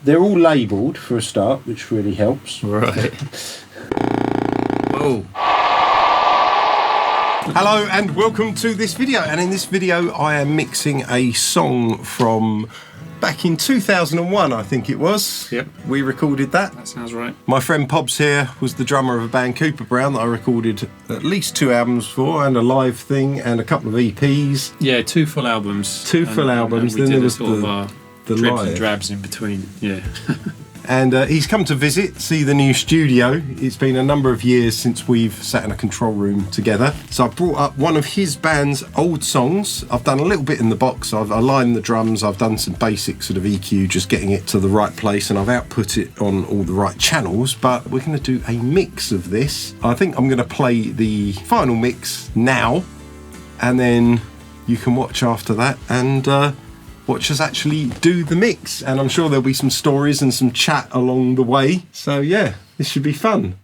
They're all labelled for a start, which really helps. Right. Whoa. Hello and welcome to this video. And in this video I am mixing a song from back in 2001, I think it was. Yep. We recorded that. That sounds right. My friend Pobs here was the drummer of a band, Cooper Brown, that I recorded at least 2 albums for, and a live thing, and a couple of EPs. Yeah, 2 full albums. 2 full albums. And we then did there was sort of our dribs live. and drabs in between. Yeah. And he's come to visit, see the new studio. It's been a number of years since we've sat in a control room together. So I brought up one of his band's old songs. I've done a little bit in the box. I've aligned the drums. I've done some basic sort of EQ, just getting it to the right place. And I've output it on all the right channels. But we're going to do a mix of this. I think I'm going to play the final mix now. And then you can watch after that and watch us actually do the mix, and I'm sure there'll be some stories and some chat along the way. So yeah, this should be fun.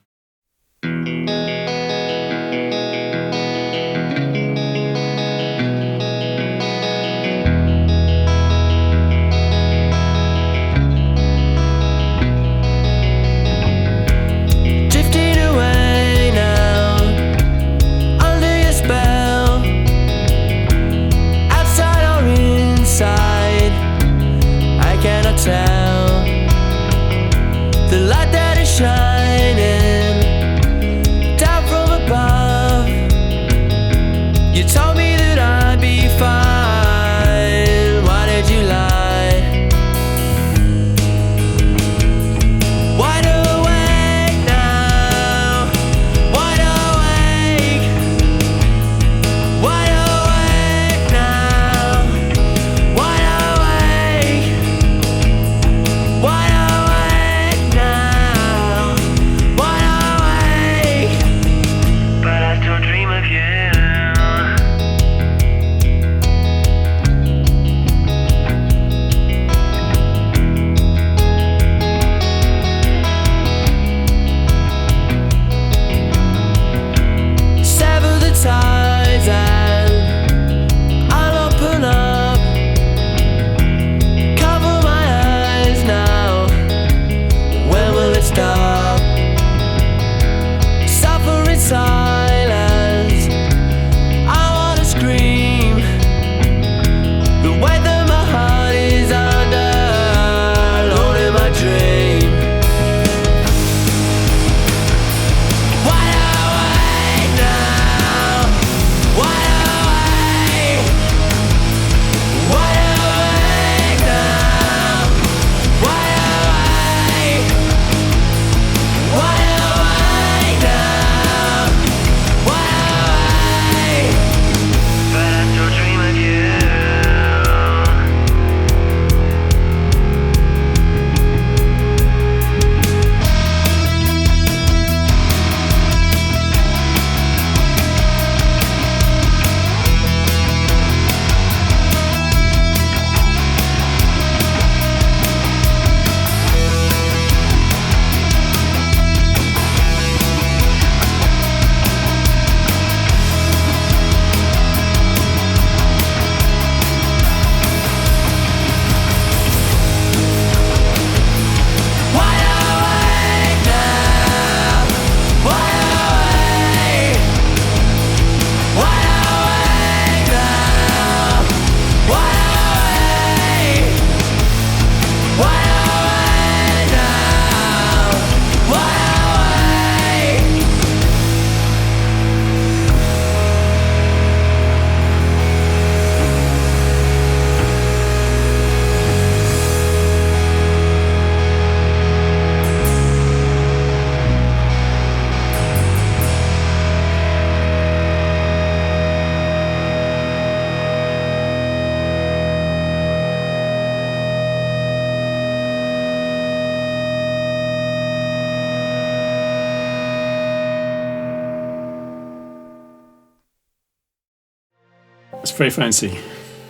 It's very fancy.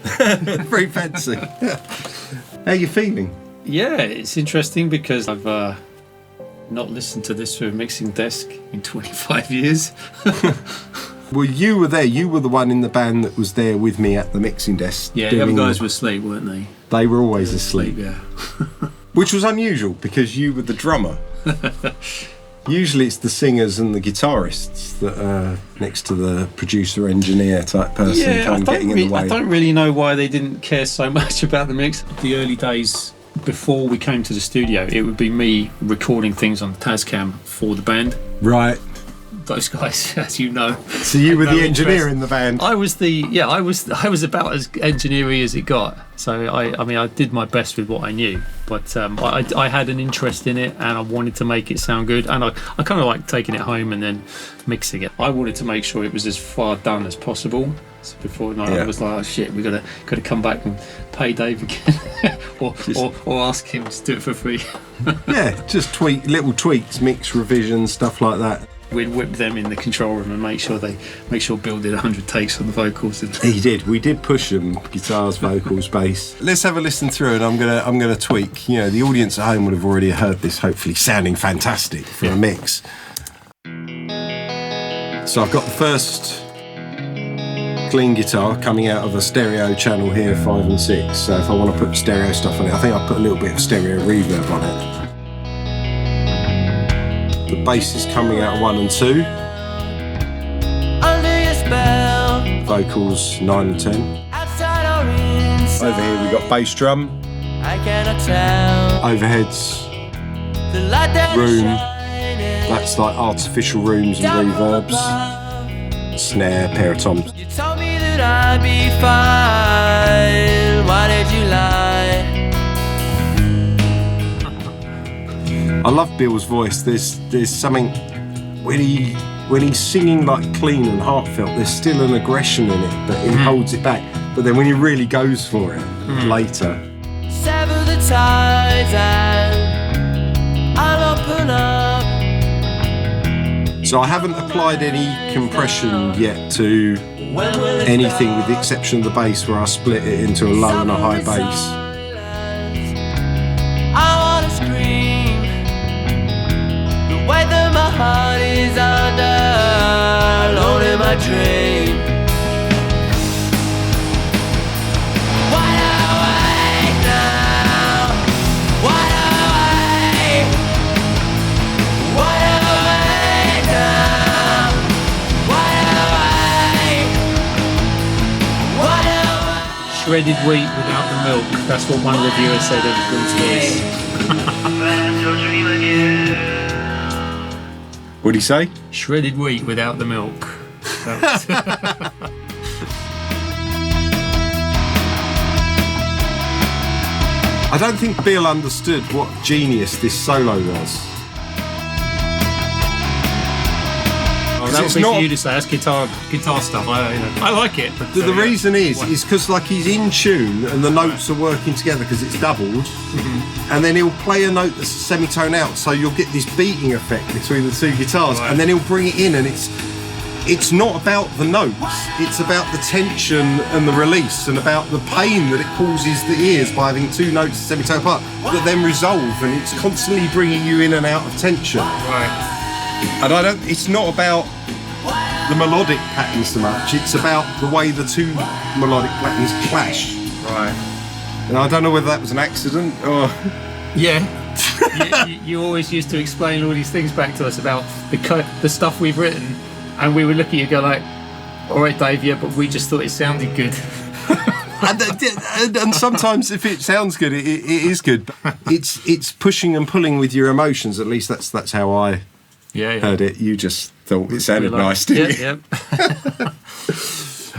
Very fancy. How are you feeling? Yeah, it's interesting because I've not listened to this through a mixing desk in 25 years. Well, you were there. You were the one in the band that was there with me at the mixing desk. Yeah, the other guys were asleep, weren't they? They were always asleep. Yeah. Which was unusual because you were the drummer. Usually it's the singers and the guitarists that are next to the producer engineer type person kind of getting in the way. I don't really know why they didn't care so much about the mix. The early days before we came to the studio, it would be me recording things on the Tascam for the band. Right. Those guys, as you know. So you were the engineer in the band. I was about as engineering as it got. So I did my best with what I knew, but I had an interest in it and I wanted to make it sound good, and I kind of like taking it home and then mixing it. I wanted to make sure it was as far done as possible. So before I was like, oh shit, we gotta come back and pay Dave again, or ask him to do it for free. Yeah, just little tweaks, mix revisions, stuff like that. We'd whip them in the control room and make sure Bill did 100 takes on the vocals. He did. We did push them: guitars, vocals, bass. Let's have a listen through, and I'm gonna tweak. You know, the audience at home would have already heard this, hopefully sounding fantastic for a mix. So I've got the first clean guitar coming out of a stereo channel here, 5 and 6. So if I want to put stereo stuff on it, I think I'll put a little bit of stereo reverb on it. The bass is coming out of 1 and 2. Under your spell. Vocals 9 and 10. Outside or inside. Over here we got bass drum. I cannot tell. Overheads, The light that room. shining. That's like artificial rooms and reverbs. Snare, pair of toms. You told me that I'd be fine. Why did you lie? I love Bill's voice. There's something when he's singing like clean and heartfelt, there's still an aggression in it, but he holds it back. But then when he really goes for it later. Sever the ties and I'll open up. So I haven't applied any compression yet to anything with the exception of the bass, where I split it into a low and a high bass. I wanna scream. The way that my heart is under, alone in my dream. Wide awake now. Wide awake. Wide awake now. Wide awake. Wide awake. Shredded wheat without the milk. That's what one reviewer said of Bill's voice. What'd he say? Shredded wheat without the milk. I don't think Bill understood what genius this solo was. That would it's be not for you to say. That's guitar stuff. I like it. But, the reason is because like he's in tune and the notes are working together because it's doubled, and then he'll play a note that's a semitone out, so you'll get this beating effect between the two guitars, and then he'll bring it in, and it's not about the notes, it's about the tension and the release and about the pain that it causes the ears by having two notes semitone apart that then resolve, and it's constantly bringing you in and out of tension. Right. And it's not about the melodic pattern so much, it's about the way the two melodic patterns clash. Right. And I don't know whether that was an accident or... Yeah. you always used to explain all these things back to us about the stuff we've written, and we would look at you and go like, all right, Dave, yeah, but we just thought it sounded good. and sometimes if it sounds good, it is good. But it's pushing and pulling with your emotions, at least that's how I heard it. You just thought it sounded nice, didn't you? Yeah.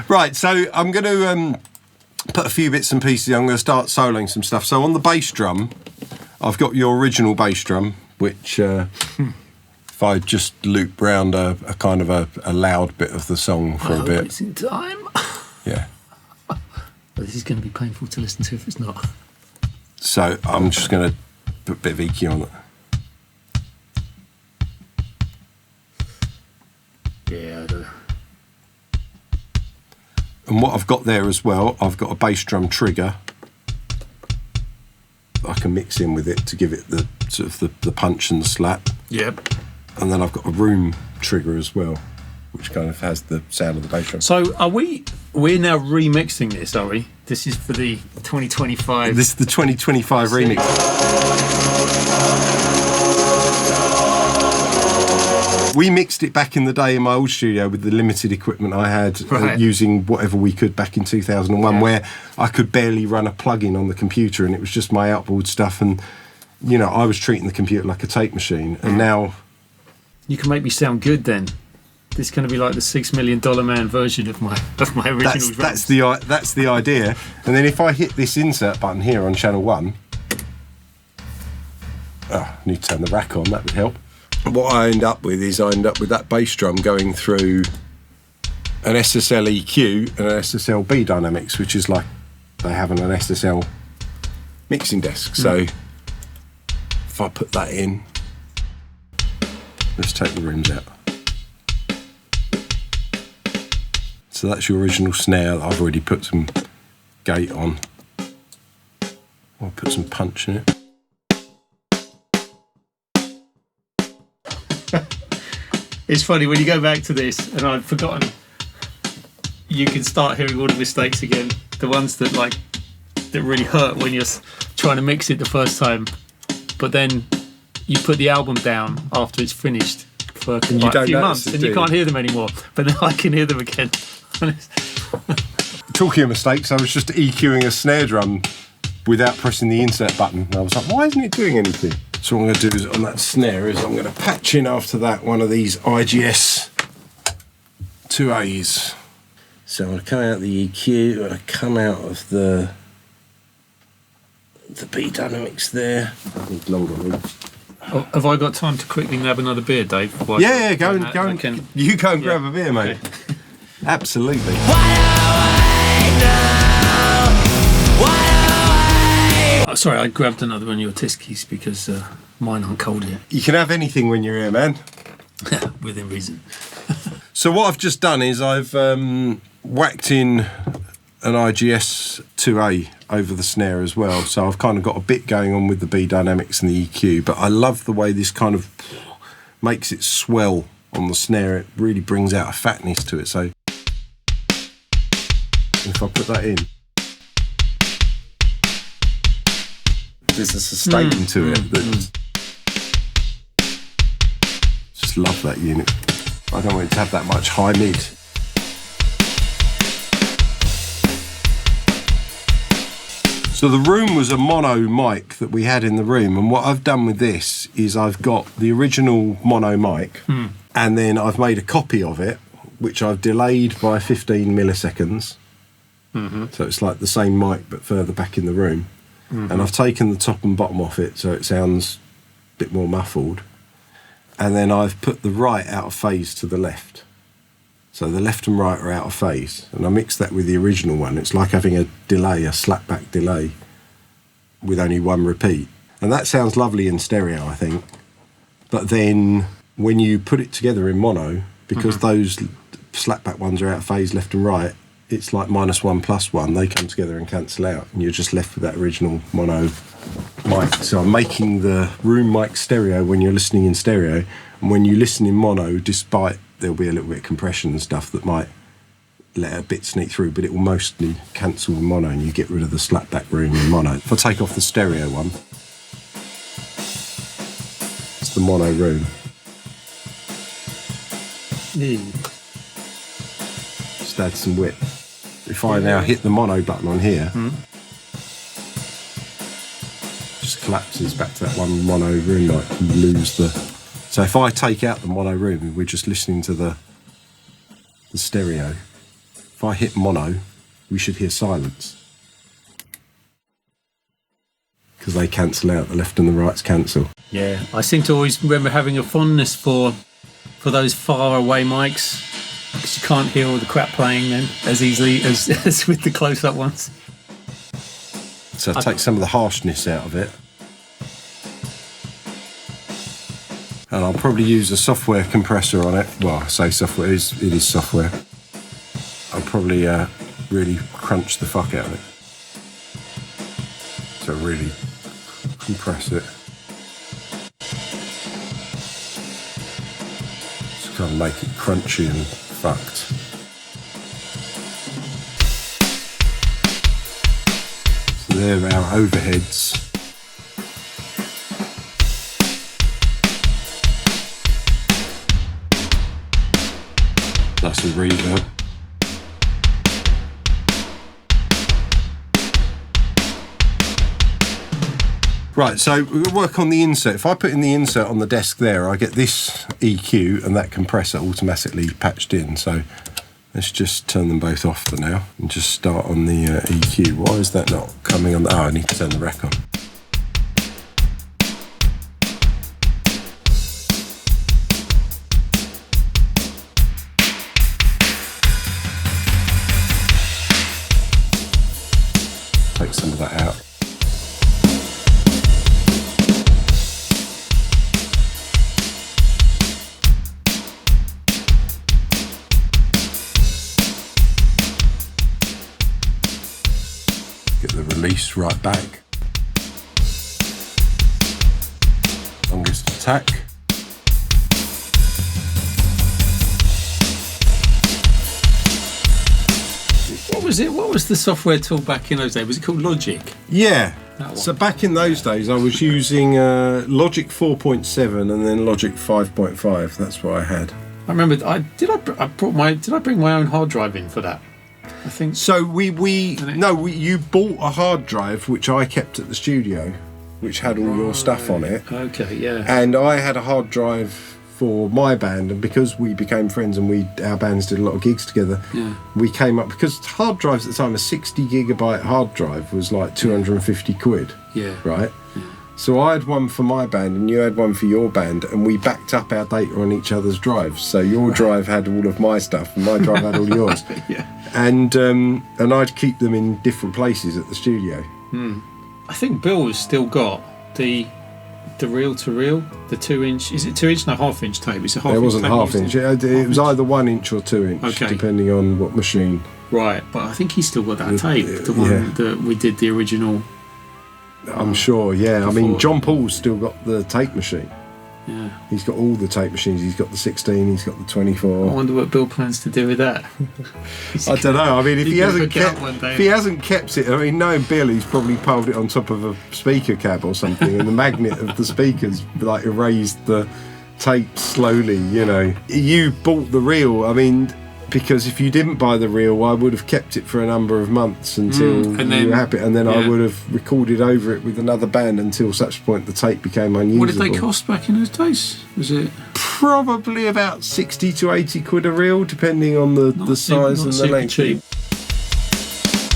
Right, so I'm going to put a few bits and pieces. I'm going to start soloing some stuff. So on the bass drum, I've got your original bass drum, which if I just loop round a kind of a loud bit of the song for a bit. It's in time. Yeah. But this is going to be painful to listen to if it's not. So I'm just going to put a bit of EQ on it. Yeah, I do. And what I've got there as well, I've got a bass drum trigger that I can mix in with it to give it the sort of the punch and the slap. Yep. And then I've got a room trigger as well, which kind of has the sound of the bass drum. So we're now remixing this, are we? This is for the 2025. This is the 2025 remix. We mixed it back in the day in my old studio with the limited equipment I had, using whatever we could back in 2001, where I could barely run a plug-in on the computer, and it was just my outboard stuff. And you know, I was treating the computer like a tape machine, and now you can make me sound good. Then this is going to be like the $6 Million Man version of my original drums. That's the idea. And then if I hit this insert button here on channel 1, I need to turn the rack on. That would help. What I end up with is that bass drum going through an SSL EQ and an SSL B-Dynamics, which is like they have on an SSL mixing desk. So if I put that in, let's take the rims out. So that's your original snare. I've already put some gate on. I'll put some punch in it. It's funny when you go back to this, and I've forgotten. You can start hearing all the mistakes again. The ones that really hurt when you're trying to mix it the first time, but then you put the album down after it's finished for like a few months, and you can't hear them anymore. But then I can hear them again. Talking of mistakes, I was just EQing a snare drum without pressing the insert button. And I was like, why isn't it doing anything? So what I'm going to do is on that snare is I'm going to patch in after that one of these IGS 2As. So I'm going to come out of the EQ, I'm going to come out of the B-Dynamics there. I need longer roots. Oh, have I got time to quickly grab another beer, Dave? Yeah, go and you go and grab a beer, mate. Okay. Absolutely. Oh, sorry, I grabbed another one of your Tiskies because mine aren't cold yet. You can have anything when you're here, man. Within reason. So what I've just done is I've whacked in an IGS 2A over the snare as well. So I've kind of got a bit going on with the B-Dynamics and the EQ, but I love the way this kind of makes it swell on the snare. It really brings out a fatness to it. So if I put that in, there's a sustain to it that just love that unit. I don't want it to have that much high mid. So the room was a mono mic that we had in the room, and what I've done with this is I've got the original mono mic and then I've made a copy of it, which I've delayed by 15 milliseconds. So it's like the same mic but further back in the room. And I've taken the top and bottom off it so it sounds a bit more muffled. And then I've put the right out of phase to the left. So the left and right are out of phase. And I mixed that with the original one. It's like having a delay, a slapback delay, with only one repeat. And that sounds lovely in stereo, I think. But then when you put it together in mono, because those slapback ones are out of phase left and right, it's like -1 +1. They come together and cancel out, and you're just left with that original mono mic. So I'm making the room mic stereo when you're listening in stereo, and when you listen in mono, despite there'll be a little bit of compression and stuff that might let a bit sneak through, but it will mostly cancel in mono, and you get rid of the slapback room in mono. If I take off the stereo one, it's the mono room. Just add some width. If I now hit the mono button on here, just collapses back to that one mono room, like you lose the... So if I take out the mono room and we're just listening to the stereo, if I hit mono, we should hear silence. Because they cancel out, the left and the rights cancel. Yeah, I seem to always remember having a fondness for those far away mics, because you can't hear all the crap playing then as easily as with the close-up ones. So take some of the harshness out of it. And I'll probably use a software compressor on it. Well, I say software, it is software. I'll probably really crunch the fuck out of it. So really compress it. Just kind of make it crunchy and fucked. So there are our overheads. That's a reverb. Right, so we'll work on the insert. If I put in the insert on the desk there, I get this EQ and that compressor automatically patched in. So let's just turn them both off for now and just start on the EQ. Why is that not coming on? Oh, I need to turn the rack on. Take some of that out. Get the release right back. Longest attack. What was it? What was the software tool back in those days? Was it called Logic? Yeah. So back in those days, I was using Logic 4.7 and then Logic 5.5. That's what I had. I remember. Did I bring my own hard drive in for that? I think so. You bought a hard drive which I kept at the studio, which had all your stuff on it. Okay, yeah. And I had a hard drive for my band, and because we became friends and our bands did a lot of gigs together, we came up, because hard drives at the time, a 60 gigabyte hard drive was like 250 quid. Yeah. Right? Yeah. So I had one for my band and you had one for your band, and we backed up our data on each other's drives. So your drive had all of my stuff and my drive had all yours. Yeah. And I'd keep them in different places at the studio. I think Bill has still got the reel-to-reel, the 2-inch. Is it 2-inch and a half-inch tape? It's a half-inch. It wasn't half-inch. It was either 1 inch or 2 inch, okay, depending on what machine. Right, but I think he's still got that tape, the one that we did the original. I'm sure, yeah. Before. I mean, John Paul's still got the tape machine. Yeah. He's got all the tape machines. He's got the 16, he's got the 24. I wonder what Bill plans to do with that. I don't know. I mean, if he hasn't kept it, I mean, knowing Bill, he's probably piled it on top of a speaker cab or something, and the magnet of the speakers like erased the tape slowly, you know. You bought the reel, I mean, because if you didn't buy the reel, I would have kept it for a number of months until you were happy, and then I would have recorded over it with another band until such point the tape became unusable. What did they cost back in those days? Was it probably about 60 to 80 quid a reel, depending on the size and the length? Cheap.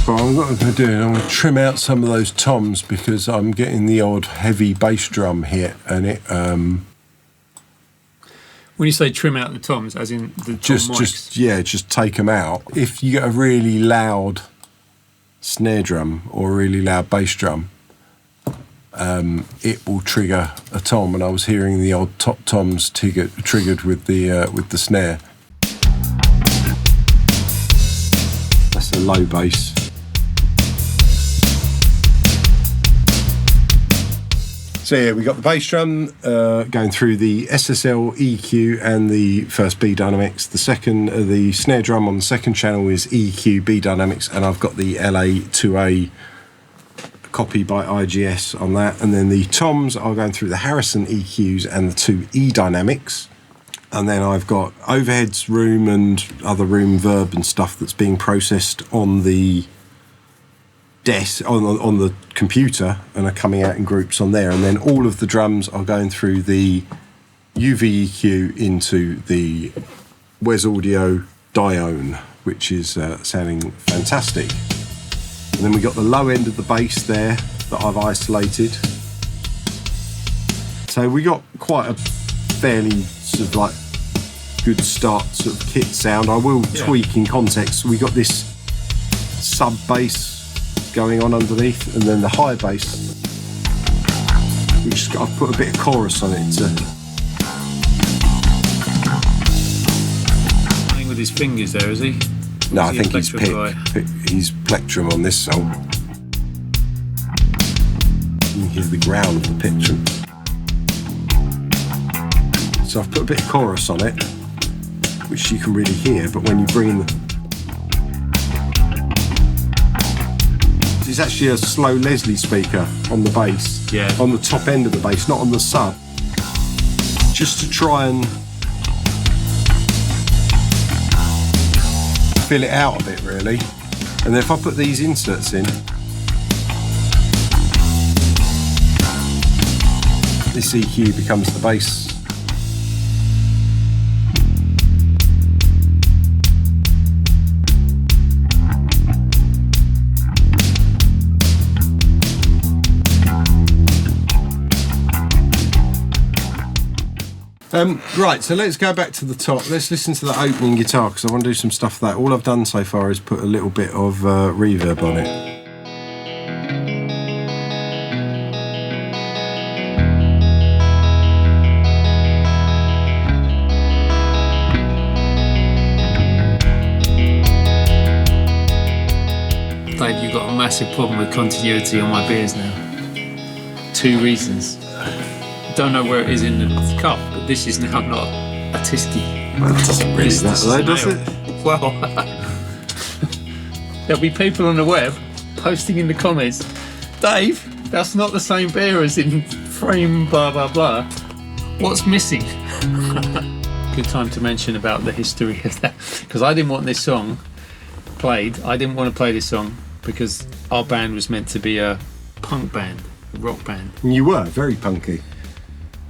Well, what I'm going to do, I'm going to trim out some of those toms because I'm getting the odd heavy bass drum hit, and it. When you say trim out the toms, as in the tom mics? Just take them out. If you get a really loud snare drum or a really loud bass drum, it will trigger a tom, and I was hearing the odd top toms triggered with the snare. That's a low bass. So yeah, we got the bass drum going through the SSL EQ and the first B-Dynamics. The snare drum on the second channel is EQ B-Dynamics, and I've got the LA2A copy by IGS on that. And then the toms are going through the Harrison EQs and the 2 E-Dynamics. And then I've got overheads room and other room verb and stuff that's being processed on the desk, on the computer, and are coming out in groups on there. And then all of the drums are going through the UVEQ into the Wes Audio Dione, which is sounding fantastic. And then we got the low end of the bass there that I've isolated. So we got quite a fairly sort of like good start sort of kit sound. I will tweak in context. We got this sub bass going on underneath, and then the high bass, which I've put a bit of chorus on it. Playing with his fingers there, is he? No, I think he's he's plectrum on this song. You can hear the growl of the plectrum. So I've put a bit of chorus on it, which you can really hear, but when you bring in It's actually a slow Leslie speaker on the bass. Yeah. On the top end of the bass, not on the sub. Just to try and fill it out a bit, really. And then if I put these inserts in, this EQ becomes the bass. Right, so let's go back to the top. Let's listen to the opening guitar because I want to do some stuff with that. All I've done so far is put a little bit of reverb on it. Dave, you've got a massive problem with continuity on my beers now. 2 reasons. Don't know where it is in the cup, but this is now not a Tisky. Well, it doesn't really matter though, does it? Well, there'll be people on the web posting in the comments, Dave, that's not the same beer as in frame blah blah blah. What's missing? Good time to mention about the history of that, because I didn't want this song played. I didn't want to play this song because our band was meant to be a punk band, a rock band. And you were very punky.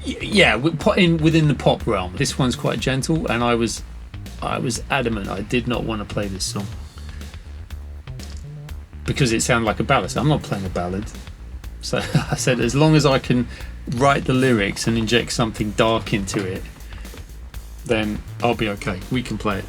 Yeah, within the pop realm. This one's quite gentle, and I was adamant I did not want to play this song because it sounded like a ballad. So I'm not playing a ballad. So I said, as long as I can write the lyrics and inject something dark into it, then I'll be okay. We can play it.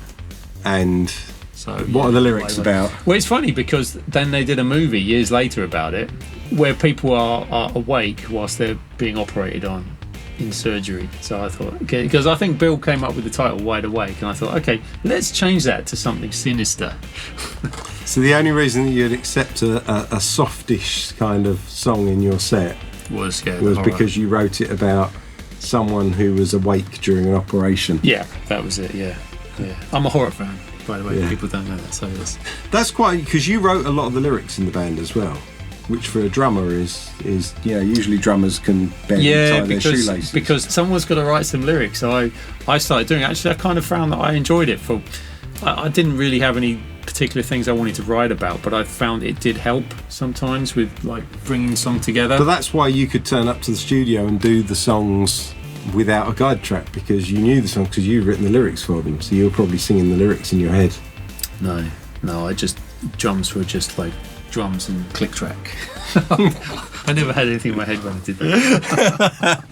And so, what are the lyrics about? Well, it's funny because then they did a movie years later about it, where people are awake whilst they're being operated on in surgery. So I thought, okay, because I think Bill came up with the title Wide Awake, and I thought, okay, let's change that to something sinister. So the only reason that you'd accept a softish kind of song in your set was because you wrote it about someone who was awake during an operation. Yeah, that was it. Yeah. I'm a horror fan, by the way. Yeah. People don't know that. So that's quite, because you wrote a lot of the lyrics in the band as well, which for a drummer is usually drummers can barely tie their shoelaces. Because someone's got to write some lyrics. So I started doing it. Actually, I kind of found that I enjoyed it. I didn't really have any particular things I wanted to write about, but I found it did help sometimes with like bringing song together. But that's why you could turn up to the studio and do the songs without a guide track, because you knew the songs because you'd written the lyrics for them, so you were probably singing the lyrics in your head. No, drums were just like drums and click track. I never had anything in my head when I did that.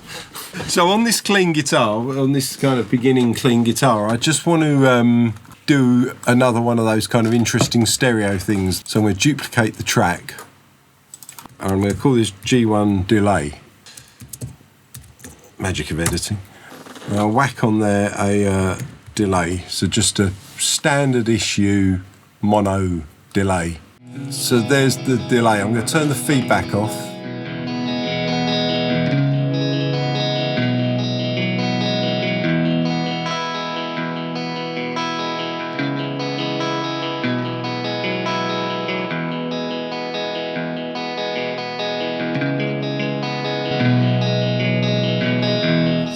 So on this clean guitar, on this kind of beginning clean guitar, I just want to do another one of those kind of interesting stereo things. So I'm going to duplicate the track, and I'm going to call this G1 delay. Magic of editing. And I'll whack on there a delay, so just a standard issue mono delay. So there's the delay. I'm going to turn the feedback off.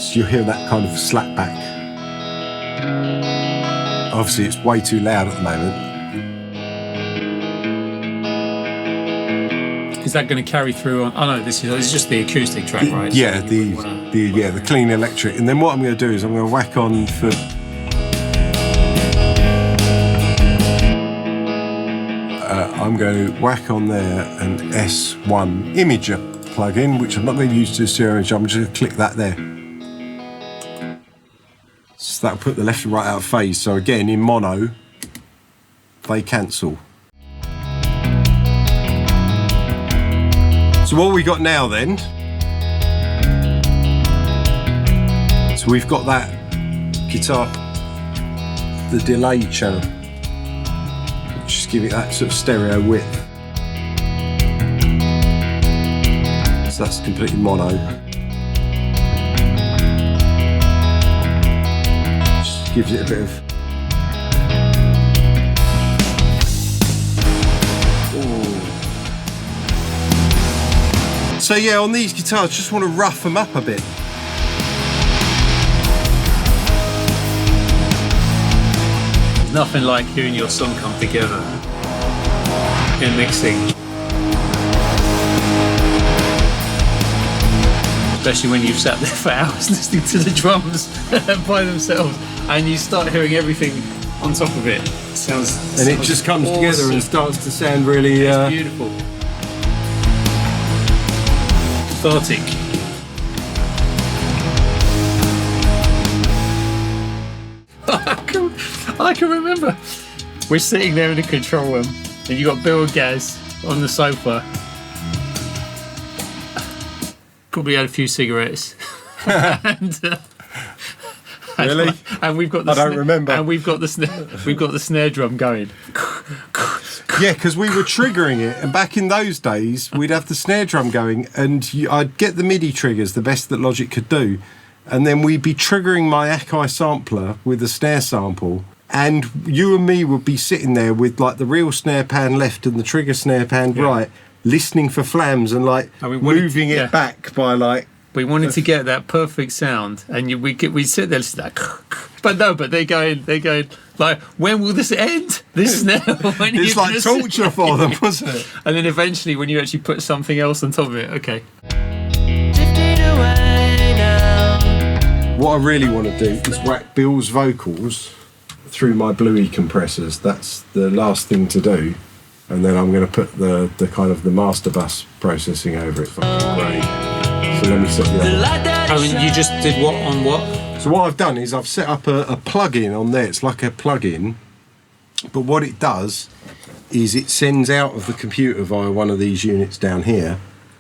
So you'll hear that kind of slap back. Obviously it's way too loud at the moment. Is that going to carry through on? Oh no, this is just the acoustic track, right? Yeah, so the clean electric. And then what I'm going to do is I'm going to whack on for. I'm going to whack on there an S1 imager plugin, which I'm not going to use to stereo image. I'm just going to click that there. So that'll put the left and right out of phase. So again, in mono, they cancel. So what we got now then, so we've got that guitar, the delay channel, just give it that sort of stereo width. So that's completely mono. Just gives it a bit of So yeah, on these guitars, just want to rough them up a bit. There's nothing like hearing your song come together in mixing. Especially when you've sat there for hours listening to the drums by themselves and you start hearing everything on top of it. And it just comes awesome. together and starts to sound really... It's beautiful. Cathartic. I can remember. We're sitting there in the control room and you got Bill Or Gaz on the sofa. Probably had a few cigarettes. Really? And we've got the I don't remember. And we've got the snare drum going. Yeah, because we were triggering it, and back in those days, we'd have the snare drum going, and I'd get the MIDI triggers, the best that Logic could do, and then we'd be triggering my Akai sampler with a snare sample, and you and me would be sitting there with like the real snare pan left and the trigger snare pan right, listening for flams and like moving it back by like. We wanted to get that perfect sound, and we sit there like, but they're going like, when will this end? This is now. It's like torture for them, wasn't it? And then eventually, when you actually put something else on top of it, okay. What I really want to do is whack Bill's vocals through my Bluey compressors. That's the last thing to do, and then I'm going to put the kind of the master bus processing over it. Fucking great. So let me set the other. Oh, and you just did what on what? So what I've done is I've set up a plug-in on there. It's like a plug-in, but what it does is it sends out of the computer via one of these units down here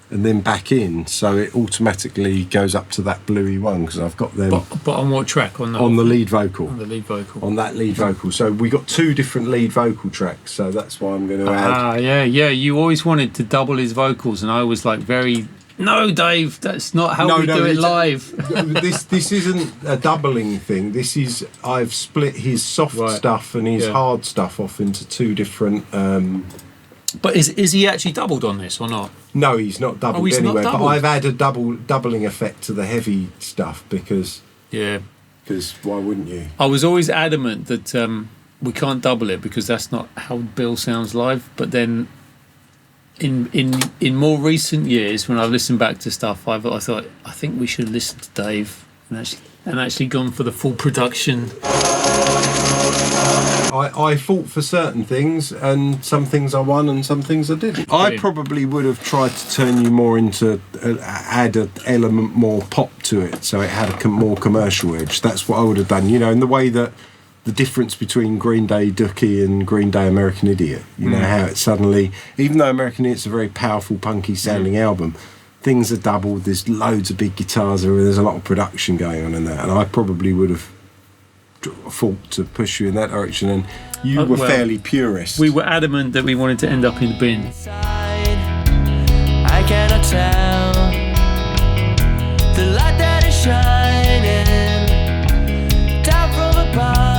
and then back in, so it automatically goes up to that Bluey one because I've got them. But on what track? On the lead vocal. On the lead vocal. On that lead vocal. So we got two different lead vocal tracks, so that's why I'm going to add. Ah, yeah. You always wanted to double his vocals, and I was like very... No, Dave, that's not how we do it live. This isn't a doubling thing. This is, I've split his soft stuff and his hard stuff off into two different... But is he actually doubled on this or not? No, he's not doubled anywhere. Not but I've added doubling effect to the heavy stuff because... Yeah. Because why wouldn't you? I was always adamant that we can't double it because that's not how Bill sounds live. But then... In more recent years, when I've listened back to stuff, I thought I think we should listen to Dave and actually gone for the full production. I fought for certain things, and some things I won, and some things I didn't. I probably would have tried to turn you more into add an element more pop to it, so it had a more commercial edge. That's what I would have done. You know, in the way that. The difference between Green Day Dookie and Green Day American Idiot. You know, how it suddenly, even though American Idiot's a very powerful, punky sounding album, things are doubled, there's loads of big guitars, there's a lot of production going on in that, and I probably would have fought to push you in that direction, and you were fairly purist. We were adamant that we wanted to end up in the bin. I cannot tell the light that is shining down from above.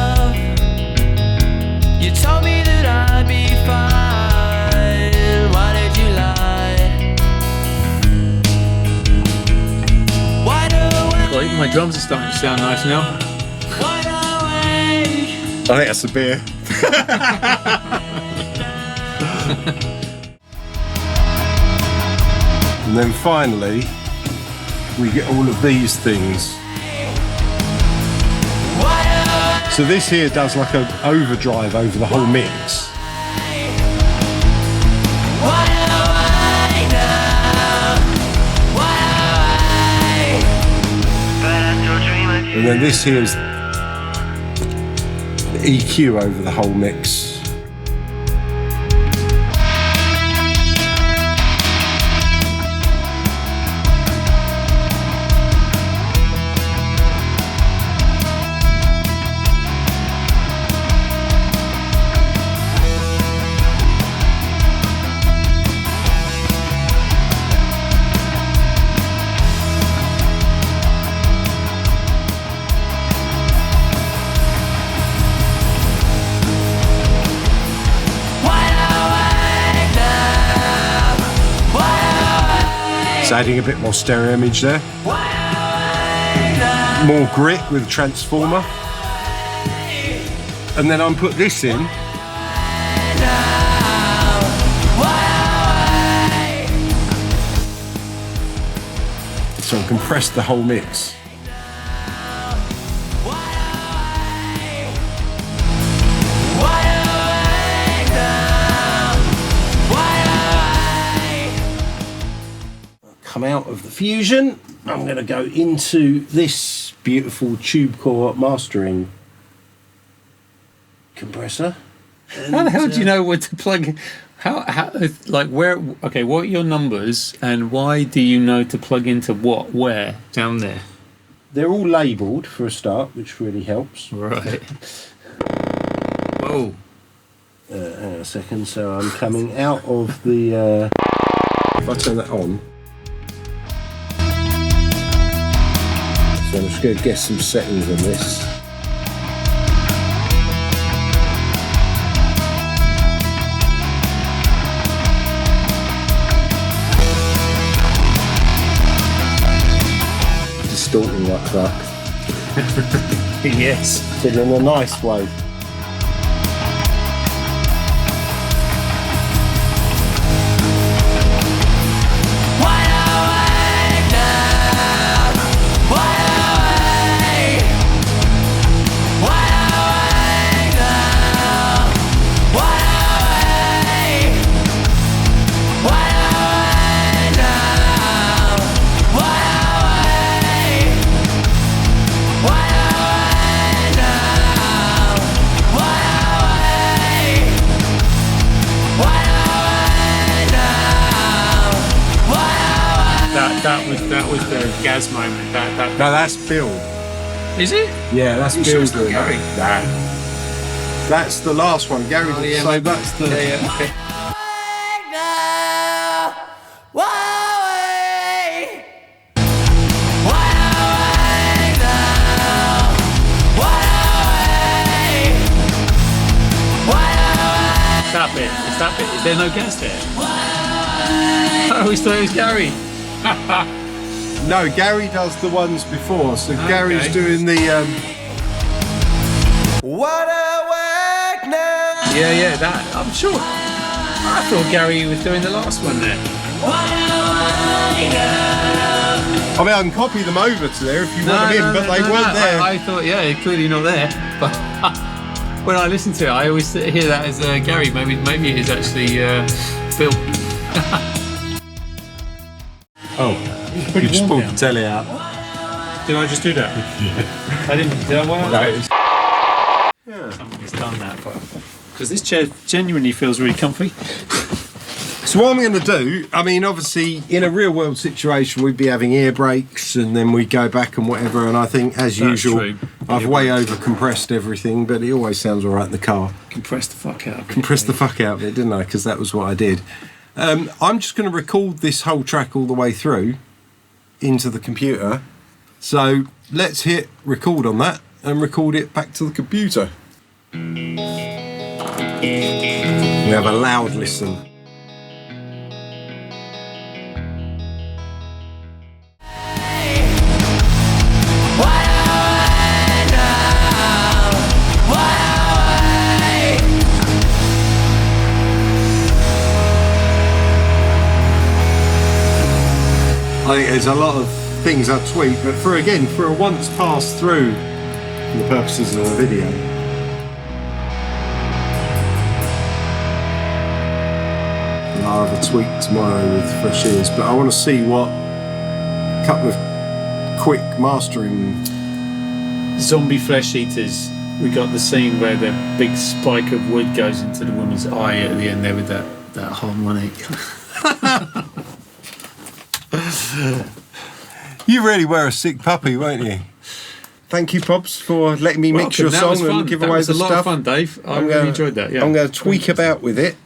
You told me that I'd be fine. Why did you lie? Wide awake. My drums are starting to sound nice now. Wide awake. I think that's a beer. And then finally, we get all of these things. So this here does like an overdrive over the whole mix. And then this here is the EQ over the whole mix. Just adding a bit more stereo image there. More grit with transformer. And then I put this in. So I compressed the whole mix. Come out of the Fusion. I'm going to go into this beautiful Tubecore mastering compressor. How the hell do you know where to plug? How like where? Okay, what are your numbers and why do you know to plug into what? Where? Down there. They're all labelled for a start, which really helps. Right. Whoa. Hang on a second. So I'm coming out of the. If I turn that on. So I'm just going to guess some settings on this. Distorting like fuck. Yes. But in a nice way. That was the Gaz moment. No, that's Bill. Is it? Yeah, that's You Bill. sure it's not Gary? Nah. That's the last one. Gary didn't Yeah, say maybe. that's the. Yeah, okay. That bit. It's that bit. Is there no Gaz there? I always thought it was Gary. No, Gary does the ones before. So Okay. Gary's doing the. Yeah, that. I'm sure. I thought Gary was doing the last one there. I mean, I can copy them over to there if you want them in, but they weren't there. I thought, yeah, clearly not there. But when I listen to it, I always hear that as Gary. Maybe it is actually Bill. Oh, you just pulled the telly out. Did I just do that? I didn't. Did I want No, Somebody's done that, because this chair genuinely feels really comfy. So what I'm going to do, I mean, obviously, in a real world situation, we'd be having air brakes and then we go back and whatever. And I think, as usual, true. I've way over compressed everything, but it always sounds all right in the car. Compress the fuck out of it. Compressed the fuck out of it, didn't I? Because that was what I did. I'm just going to record this whole track all the way through into the computer. So let's hit record on that and record it back to the computer. We have a loud listen. I think there's a lot of things I tweak, but for a once pass through for the purposes of the video. And I'll have a tweak tomorrow with fresh ears, but I want to see what a couple of quick mastering. Zombie flesh eaters. We got the scene where the big spike of wood goes into the woman's eye at the end there with that harmonic. You really were a sick puppy, weren't you? Thank you, Pobs, for letting me mix your song and give away the stuff. That was a lot of fun, Dave. I really enjoyed that. Yeah, I'm going to tweak about with it,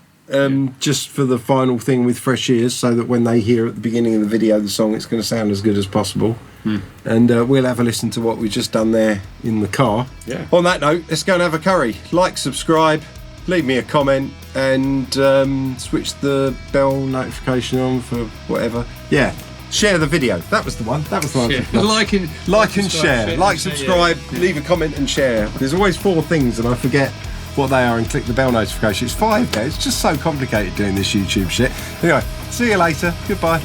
just for the final thing with fresh ears, so that when they hear at the beginning of the video the song, it's going to sound as good as possible. And we'll have a listen to what we've just done there in the car. Yeah. On that note, let's go and have a curry. Like, subscribe, leave me a comment, and switch the bell notification on for whatever. Yeah. share the video. That was the one. That was the one. Yeah. Like and share. Like, subscribe, leave a comment and share. There's always 4 things and I forget what they are and click the bell notification. It's 5 there. It's just so complicated doing this YouTube shit. Anyway, see you later. Goodbye.